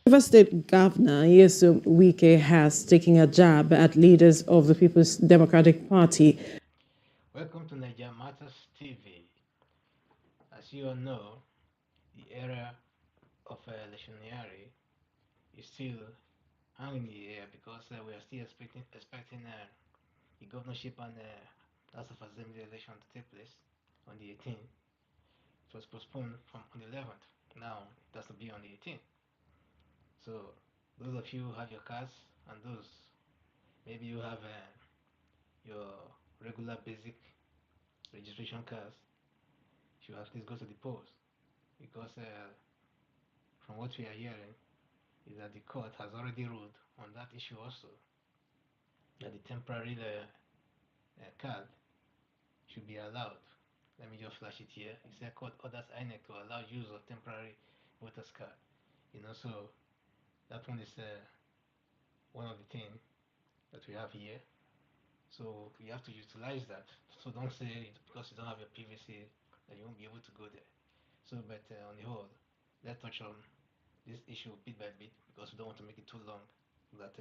River State Governor Yesu Wike has taken a jab at leaders of the People's Democratic Party. Welcome to Niger Matters TV. As you all know, the era of electioneering is still hanging in the air because we are still expecting the governorship and House of Assembly election to take place on the 18th. It was postponed from on the 11th. Now it has to be on the 18th. So those of you who have your cards and those maybe you have your regular basic registration cards, should at least go to the polls because from what we are hearing is that the court has already ruled on that issue also, that the temporary card should be allowed. Let me just flash it here. It said court orders INEC to allow use of temporary voters card. So that one is one of the things that we have here. So you have to utilize that. So don't say because you don't have your PVC that you won't be able to go there. So, but on the whole, let's touch on this issue bit by bit because we don't want to make it too long, so that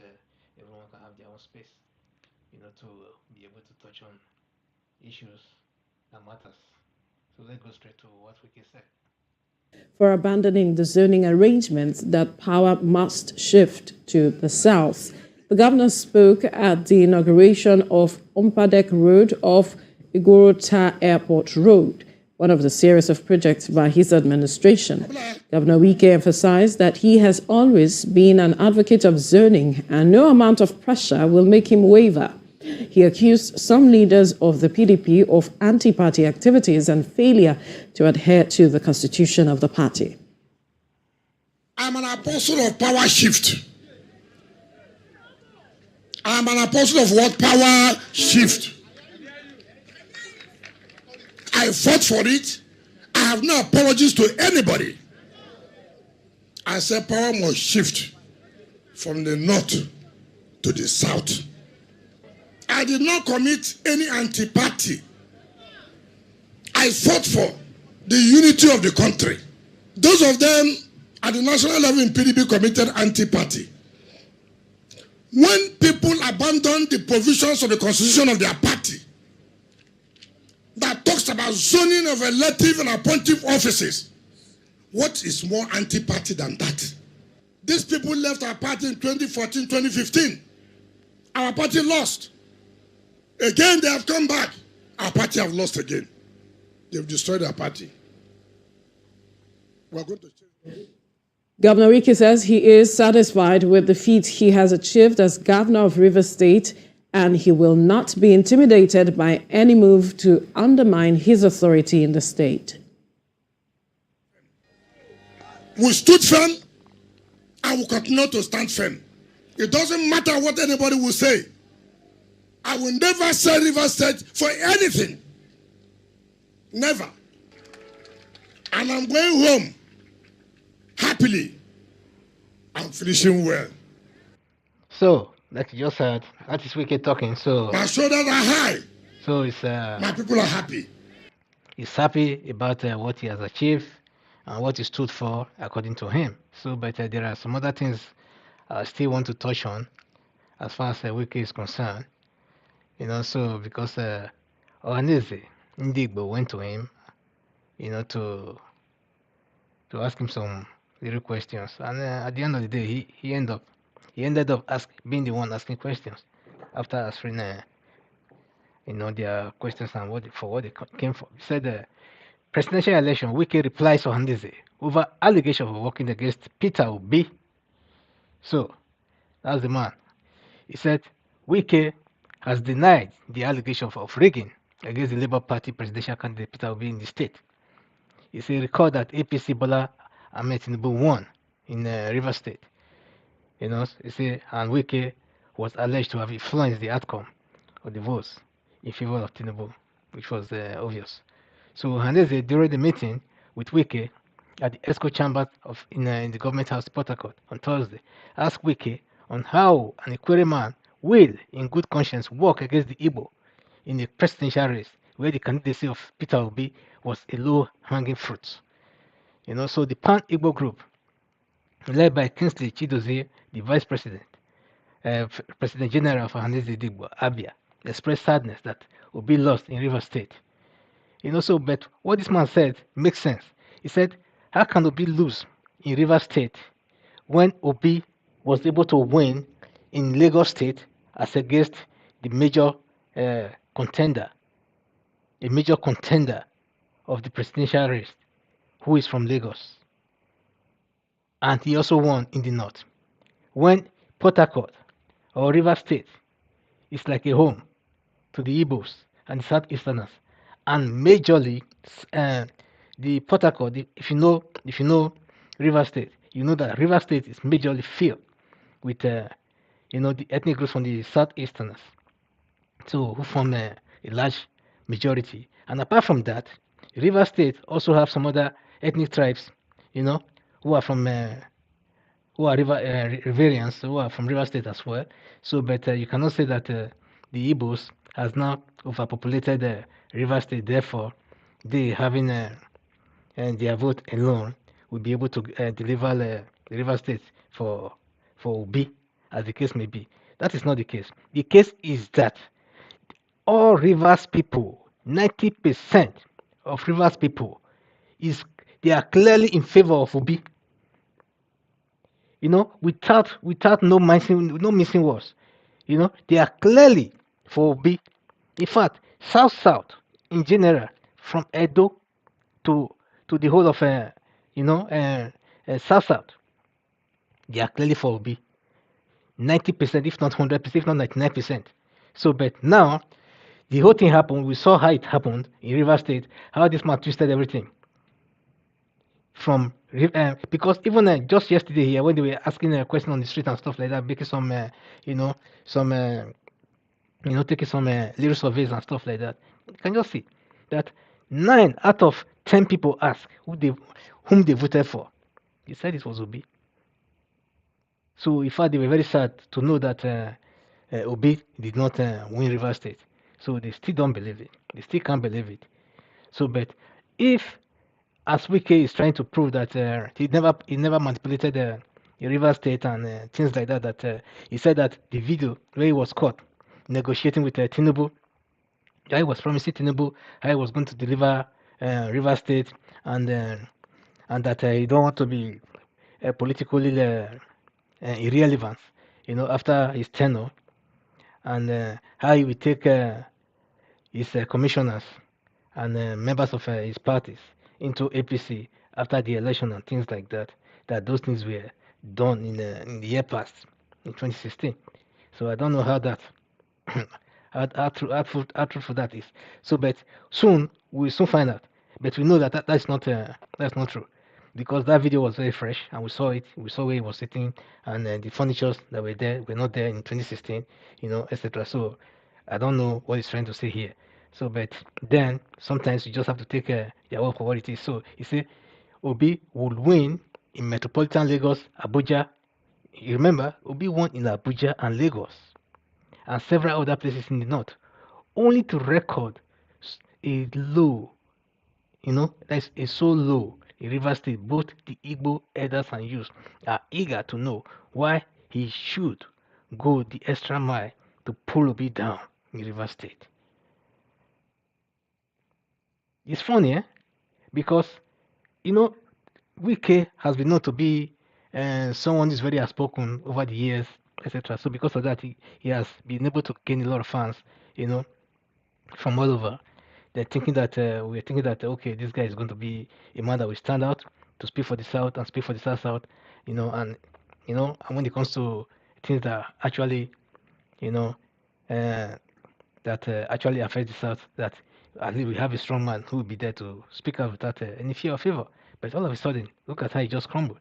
everyone can have their own space, to be able to touch on issues that matters. So let's go straight to what we can say. For abandoning the zoning arrangements that power must shift to the south. The governor spoke at the inauguration of Umpadek Road off Igorota Airport Road, one of the series of projects by his administration. Governor Wike emphasized that he has always been an advocate of zoning and no amount of pressure will make him waver. He accused some leaders of the PDP of anti-party activities and failure to adhere to the constitution of the party. I'm an apostle of power shift. I'm an apostle of what? Power shift. I fought for it. I have no apologies to anybody. I said power must shift from the north to the south. I did not commit any anti-party. I fought for the unity of the country. Those of them at the national level in PDP committed anti-party. When people abandon the provisions of the constitution of their party that talks about zoning of elective and appointive offices, what is more anti-party than that? These people left our party in 2014, 2015. Our party lost. Again, they have come back. Our party have lost again. They've destroyed our party. We're going to change. Governor Wike says he is satisfied with the feat he has achieved as governor of Rivers State, and he will not be intimidated by any move to undermine his authority in the state. We stood firm and will continue to stand firm. It doesn't matter what anybody will say. I will never sell Rivers State for anything. Never. And I'm going home happily. I'm finishing well. So, like you just said, that is Wike talking. So my shoulders are high. So it's my people are happy. He's happy about what he has achieved and what he stood for, according to him. So, but there are some other things I still want to touch on as far as Wike is concerned. So because Ohaneze Ndigbo went to him, to ask him some little questions, and at the end of the day, he ended up being the one asking questions after answering their questions and what they came for. He said, presidential election, Wike replies Ohaneze over allegation of working against Peter Obi. So that's the man. He said Wike has denied the allegation of rigging against the Labour Party presidential candidate Peter Obi in the state. He said, recall that APC Bola Ahmed Tinubu won in Rivers State. He said, and Wike was alleged to have influenced the outcome of the votes in favor of Tinubu, which was obvious. So Ohaneze, during the meeting with Wike at the ESCO chamber in the government house, Port Harcourt, on Thursday, asked Wike on how an Equerry man will, in good conscience, work against the Igbo in the presidential race, where the candidacy of Peter Obi was a low-hanging fruit. So the Pan-Igbo group led by Kingsley Chidozie, the Vice President, President General of Ohaneze Ndigbo, Abia, expressed sadness that Obi lost in Rivers State. So, but what this man said makes sense. He said, how can Obi lose in Rivers State when Obi was able to win in Lagos State as against the major contender, a major contender of the presidential race, who is from Lagos? And he also won in the north. When Port Harcourt or Rivers State is like a home to the Igbos and the Southeasterners, and majorly the Port Harcourt. If you know Rivers State, you know that Rivers State is majorly filled with the ethnic groups from the Southeasterners, so who form a large majority. And apart from that, Rivers State also have some other ethnic tribes, who are from who are Riverians, who are from River State as well. So, but you cannot say that the Igbos has now overpopulated River State. Therefore, they having and their vote alone will be able to deliver the River State for Obi, as the case may be. That is not the case. The case is that all Rivers people, 90% of Rivers people, they are clearly in favor of Obi. Without no missing words. They are clearly for Obi. In fact, South in general, from Edo to the whole of South, they are clearly for Obi. 90%, if not 100%, if not 99%. So, but now the whole thing happened. We saw how it happened in River State, how this man twisted everything. Because even just yesterday here, when they were asking a question on the street and stuff like that, making some, taking some little surveys and stuff like that, you can just see that 9 out of 10 people asked whom they voted for. They said it was Obi. So in fact, they were very sad to know that Obi did not win River State. So they still don't believe it. They still can't believe it. So, but if, as Wike is trying to prove that he never manipulated the River State and things like that, that he said that the video where he was caught negotiating with Tinubu, he was promising Tinubu how he was going to deliver River State, and that he don't want to be politically irrelevant, after his tenure, and how he will take his commissioners and members of his parties into APC after the election and things like that. That those things were done in the year past, in 2016. So I don't know how that how truthful that is. So, but we'll soon find out. But we know that that's not true, because that video was very fresh and we saw it. We saw where he was sitting, and the furnitures that were there were not there in 2016, etc. So I don't know what he's trying to say here. So, but then sometimes you just have to take your word for what it is. So you see, Obi would win in metropolitan Lagos, Abuja. You remember, Obi won in Abuja and Lagos and several other places in the north, only to record a low, that's a so low in River State. Both the Igbo elders and youths are eager to know why he should go the extra mile to pull Obi down in River State. It's funny, because Wike has been known to be someone who's very outspoken over the years, etc. So because of that, he has been able to gain a lot of fans, from all over. They're thinking that we're thinking that okay, this guy is going to be a man that will stand out to speak for the South and speak for the South, and when it comes to things that actually, that actually affect the South, that at least we have a strong man who will be there to speak out without any fear or favor. But all of a sudden, look at how he just crumbled.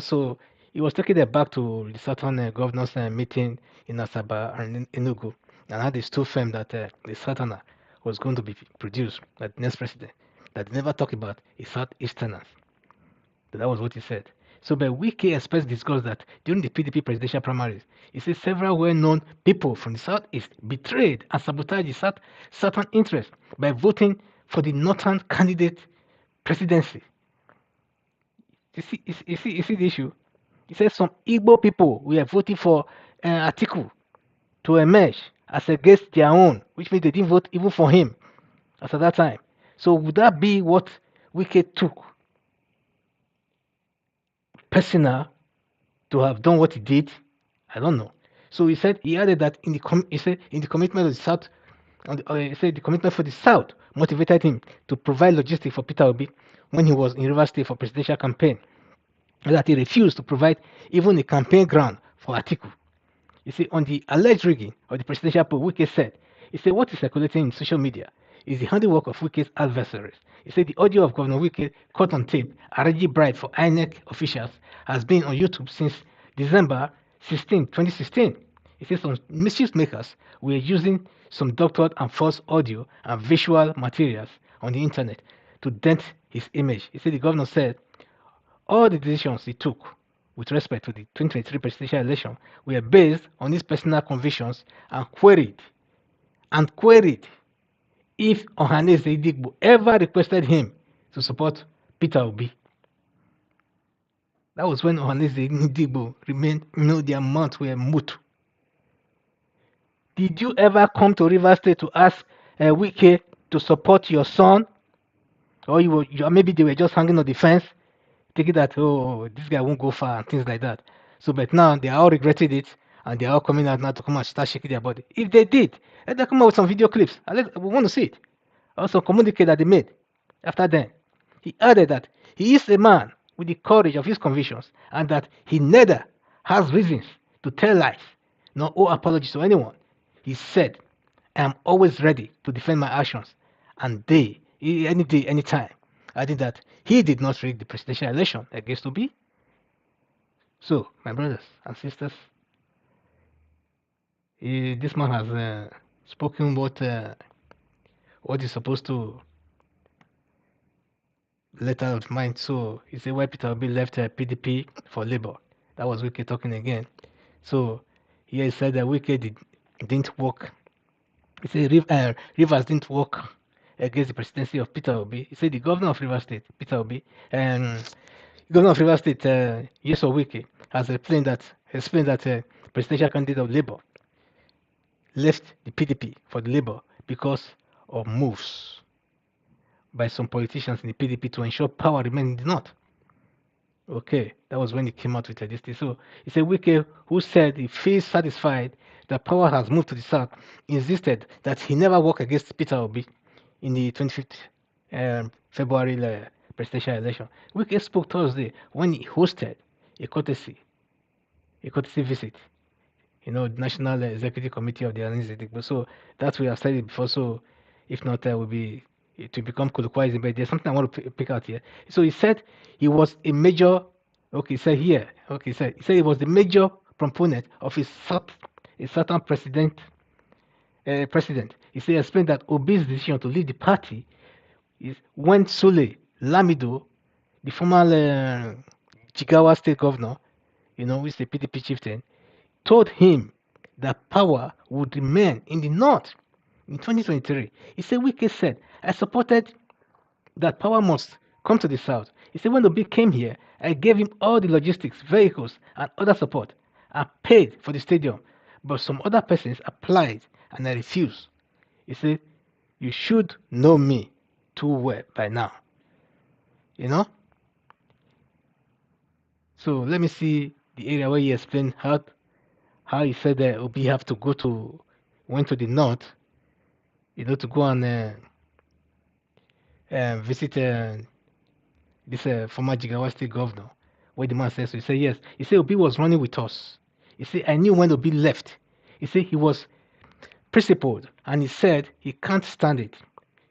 So he was taking them back to the Southern governors meeting in Asaba and Enugu, and had this two firm that the Southerner was going to be produced by the next president. That they never talk about is Southeasterners. That was what he said. So, but Wike expressed disgust that during the PDP presidential primaries, he said several well-known people from the Southeast betrayed and sabotaged the Southern interest by voting for the Northern candidate presidency. You see the issue? He said some Igbo people were voting for Atiku to emerge as against their own, which means they didn't vote even for him at that time. So would that be what Wike took personal to have done what he did? I don't know. So he said he added that in the commitment of the South, he said the commitment for the South motivated him to provide logistics for Peter Obi when he was in Rivers State for presidential campaign, and that he refused to provide even a campaign ground for Atiku. You see, on the alleged rigging of the presidential poll, Wike said, he said what is circulating in social media is the handiwork of Wike's adversaries. He said the audio of Governor Wike caught on tape, arranging bribe for INEC officials, has been on YouTube since December 16, 2016. He said some mischief makers were using some doctored and false audio and visual materials on the internet to dent his image. He said the governor said all the decisions he took with respect to the 2023 presidential election were based on his personal convictions and queried if Ohaneze Ndigbo ever requested him to support Peter Obi. That was when Ohaneze Ndigbo remained, their mouths were mute. Did you ever come to Rivers State to ask Wike to support your son? Or maybe they were just hanging on the fence, thinking that, oh, this guy won't go far and things like that. So, but now they are all regretting it and they are all coming out now to come and start shaking their body. If they did, let them come out with some video clips. We want to see it. Also, communicate that they made after then. He added that he is a man with the courage of his convictions and that he neither has reasons to tell lies nor owe apologies to anyone. He said, I am always ready to defend my actions and any day, anytime. Adding that he did not rig the presidential election against Obi. So, my brothers and sisters, this man has spoken what is supposed to let out of mind. So he said why Peter Obi left PDP for Labour. That was Wike talking again. So here he said that Wike didn't work. He said Rivers didn't work against the presidency of Peter Obi. He said the governor of Rivers State, Peter Obi, and governor of Rivers State, Yeso Wike, has explained that presidential candidate of Labour left the PDP for the Labour because of moves by some politicians in the PDP to ensure power remained in the north. Okay, that was when he came out with this thing. So he said Wike, who said he feels satisfied that power has moved to the south, insisted that he never work against Peter Obi in the 25th February presidential election. Wike spoke Thursday when he hosted a courtesy visit. The National Executive Committee of the Ohaneze Ndigbo. So that's what I've said it before. So if not, will be to become colloquialism. But there's something I want to pick out here. So he said he was a major. Okay, he said here. Okay, he said he was the major proponent of a certain president. He said explained that Obi's decision to leave the party is when Sule Lamido, the former Jigawa state governor, who is the PDP chieftain, told him that power would remain in the north in 2023. He said Wike said, I supported that power must come to the south. He said when Obi came here, I gave him all the logistics, vehicles, and other support. I paid for the stadium, but some other persons applied and I refused. He said, you should know me too well by now. So let me see the area where he explained how he said that Obi went to the north, to go and visit this former Jigawa state governor, where the man says so. He said yes. He said Obi was running with us. He said I knew when Obi left. He said he was principled and he said he can't stand it.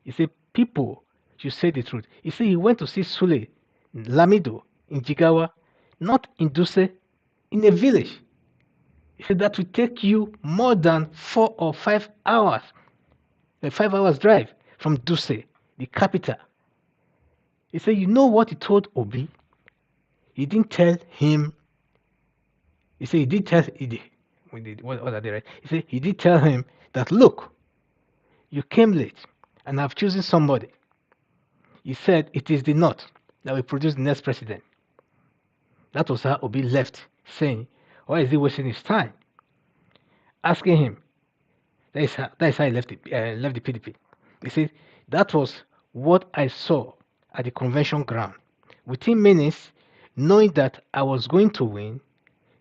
He said people should say the truth. He said he went to see Sule Lamido in Jigawa, not in Duse, in a village. He said that will take you more than 4 or 5 hours, a 5 hours drive from Duse, the capital. He said, you know what he told Obi? He didn't tell him. He said he did tell. What are they right? He said he did tell him that look, you came late, and I've chosen somebody. He said it is the North that will produce the next president. That was how Obi left, saying, why is he wasting his time? Asking him. That is how he left the PDP. He said, that was what I saw at the convention ground. Within minutes, knowing that I was going to win,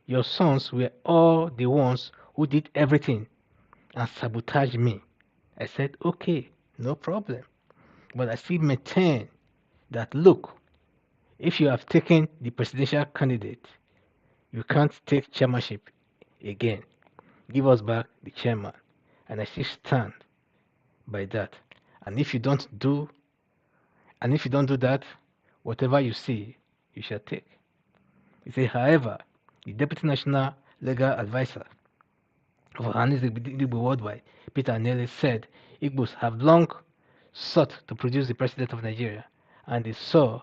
your sons were all the ones who did everything and sabotaged me. I said, okay, no problem. But I still maintain that, look, if you have taken the presidential candidate, you can't take chairmanship again. Give us back the chairman. And I still stand by that. And if you don't do that, whatever you see, you shall take. He said, however, the Deputy National Legal Advisor of Ohaneze Ndigbo Worldwide, Peter Nelly, said Igbos have long sought to produce the President of Nigeria, and they saw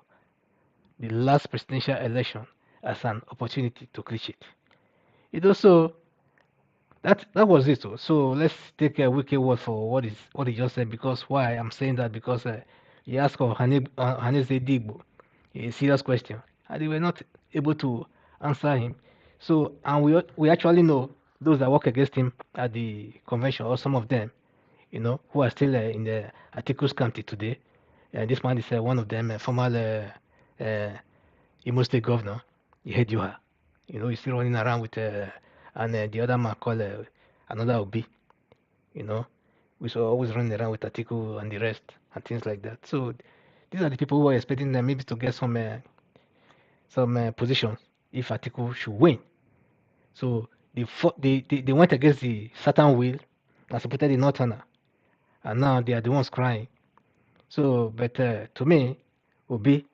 the last presidential election as an opportunity to clinch it. It also that was it. So let's take a Wike word for what he just said. Because why I'm saying that, because he asked Ohaneze Ndigbo a serious question, and they were not able to answer him. So, and we actually know those that work against him at the convention, or some of them, who are still in the Atiku's county today. This man is one of them, former Imo State Governor, Ihedioha. He's still running around with, and the other man called another Obi. We saw always running around with Atiku and the rest and things like that. So these are the people who are expecting them maybe to get some positions if Atiku should win. So they went against the Saturn wheel and supported the Northerner, and now they are the ones crying. So, but to me, Obi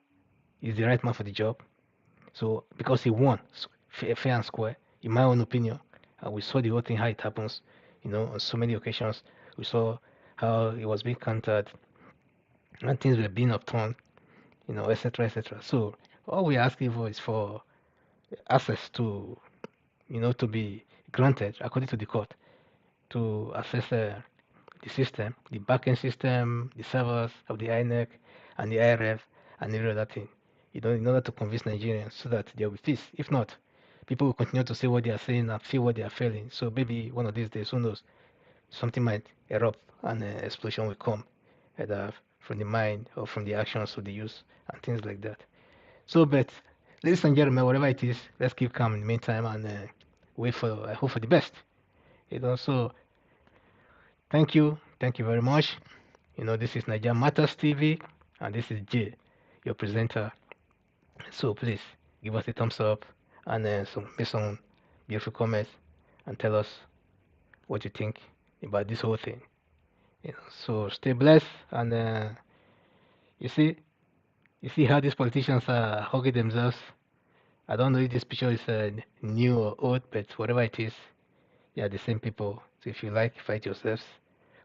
is the right man for the job. So because he won fair and square, in my own opinion, and we saw the whole thing how it happens, on so many occasions. We saw how it was being countered and things were being upturned, etc., etc. So all we're asking for is for access to be granted according to the court to access the system, the backend system, the servers of the INEC and the IRF and every other thing, in order to convince Nigerians so that there will be peace. If not, people will continue to say what they are saying and feel what they are feeling. So maybe one of these days, who knows, something might erupt and an explosion will come, either from the mind or from the actions of the youth and things like that. So, but ladies and gentlemen, whatever it is, let's keep calm in the meantime and I hope for the best. So thank you very much. This is Niger Matters TV, and this is Jay, your presenter. So please give us a thumbs up and make some beautiful comments and tell us what you think about this whole thing. So stay blessed, and you see how these politicians are hugging themselves. I don't know if this picture is new or old, but whatever it is, they are the same people. So if you like, fight yourselves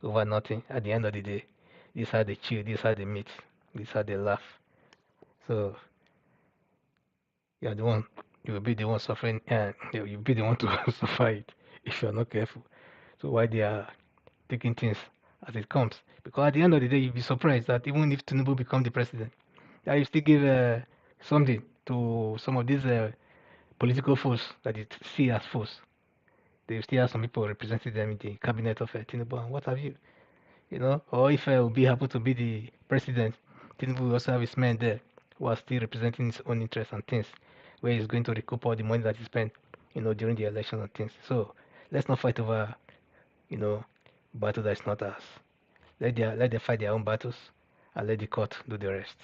over nothing. At the end of the day, this is how they chill, this is how they meet, this is how they laugh. So you are the one, you will be the one suffering, and you will be the one to suffer it if you are not careful. So why they are taking things as it comes? Because at the end of the day, you'll be surprised that even if Tinubu become the president, that you still give something to some of these political force that you see as force. They still have some people representing them in the cabinet of Tinubu and what have you. Or if Obi happen to be the president, Tinubu will also have his men there who are still representing his own interests and things, where he's going to recoup all the money that he spent, during the election and things. So let's not fight over, battle that's not ours. Let them fight their own battles and let the court do the rest.